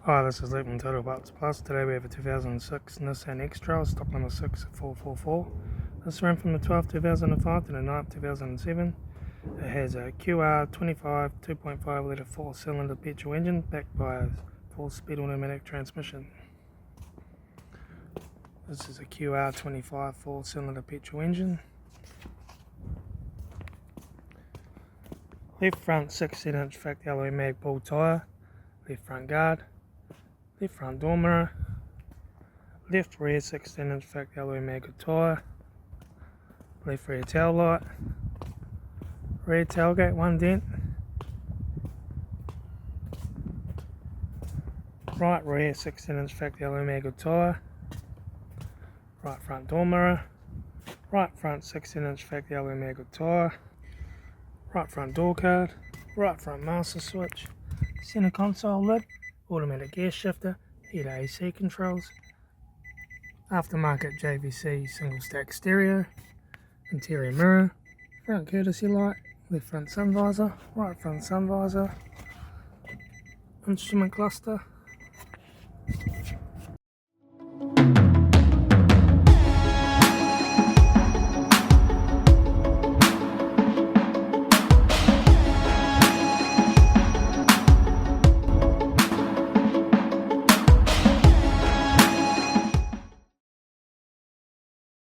Hi, this is Litre Total Parts Plus. Today we have a 2006 Nissan X-Trail, stock number 6444. This ran from the 12th 2005 to the 9th 2007. It has a QR25 2.5 litre 4-cylinder petrol engine backed by a 4-speed automatic transmission. This is a QR25 4-cylinder petrol engine. Left front 16-inch factory alloy mag ball tyre. Left front guard. Left front door mirror. Left rear 16-inch factory alloy mag tyre. Left rear tail light. Rear tailgate 1 dent. Right rear 16-inch factory alloy mag tyre. Right front door mirror. Right front 16-inch factory alloy mag tyre. Right front door card. Right front master switch. Center console lid. Automatic gear shifter. Heater AC controls. Aftermarket JVC single stack stereo. Interior mirror. Front courtesy light. Left front sun visor. Right front sun visor. Instrument cluster.